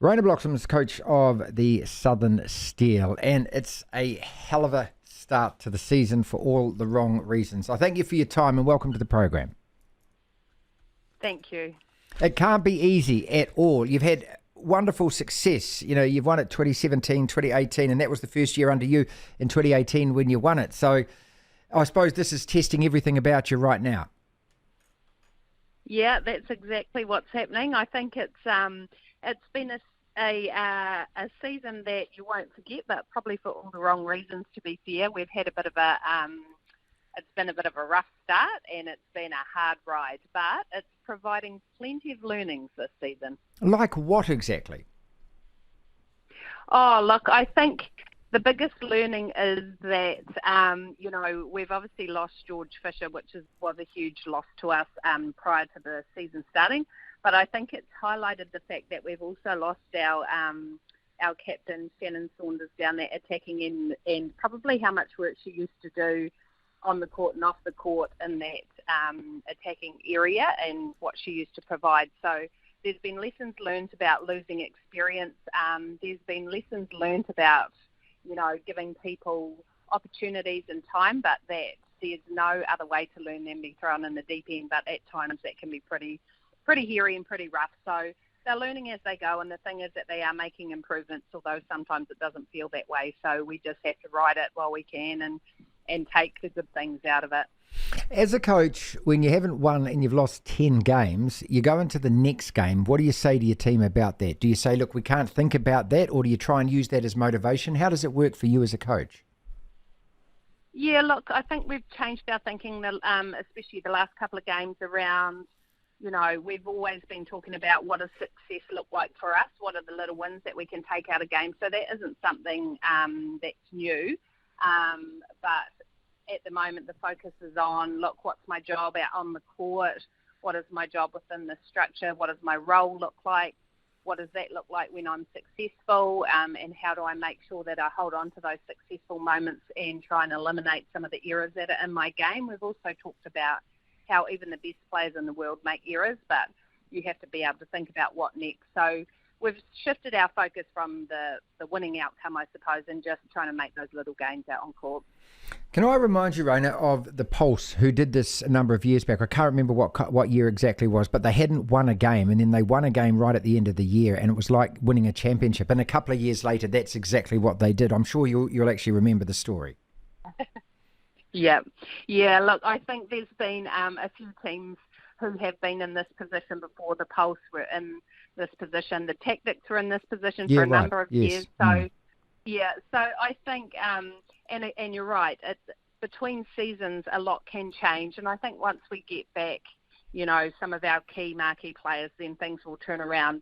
Reinga Bloxham is coach of the Southern Steel, and it's a hell of a start to the season for all the wrong reasons. I thank you for your time and welcome to the program. Thank you. It can't be easy at all. You've had wonderful success. You know, you've won it 2017, 2018, and that was the first year under you in 2018 when you won it. So I suppose this is testing everything about you right now. Yeah, that's exactly what's happening. I think it's been a season that you won't forget, but probably for all the wrong reasons. To be fair, we've had a bit of it's been a bit of a rough start, and it's been a hard ride, but it's providing plenty of learnings this season. Like what exactly? Oh, look, I think the biggest learning is that, we've obviously lost George Fisher, which was a huge loss to us prior to the season starting. But I think it's highlighted the fact that we've also lost our captain, Shannon Saunders, down there attacking in, and probably how much work she used to do on the court and off the court in that attacking area and what she used to provide. So there's been lessons learned about losing experience. There's been lessons learned about, giving people opportunities and time, but that there's no other way to learn than be thrown in the deep end. But at times that can be pretty hairy and pretty rough. So they're learning as they go, and the thing is that they are making improvements, although sometimes it doesn't feel that way. So we just have to ride it while we can and take the good things out of it. As a coach, when you haven't won and you've lost 10 games, you go into the next game. What do you say to your team about that? Do you say, look, we can't think about that, or do you try and use that as motivation? How does it work for you as a coach? Yeah, look, I think we've changed our thinking, especially the last couple of games around, we've always been talking about what does success look like for us, what are the little wins that we can take out of games. So that isn't something that's new, but at the moment the focus is on, look, what's my job out on the court, what is my job within the structure, what does my role look like, what does that look like when I'm successful, and how do I make sure that I hold on to those successful moments and try and eliminate some of the errors that are in my game. We've also talked about how even the best players in the world make errors, but you have to be able to think about what next. So we've shifted our focus from the winning outcome, I suppose, and just trying to make those little gains out on court. Can I remind you, Raina, of the Pulse, who did this a number of years back? I can't remember what year exactly was, but they hadn't won a game, and then they won a game right at the end of the year, and it was like winning a championship. And a couple of years later, that's exactly what they did. I'm sure you'll actually remember the story. Yeah. Look, I think there's been a few teams who have been in this position before. The Pulse were in this position. The Tactics were in this position for a number of years. So, so I think, and you're right, it's between seasons a lot can change. And I think once we get back, some of our key marquee players, then things will turn around.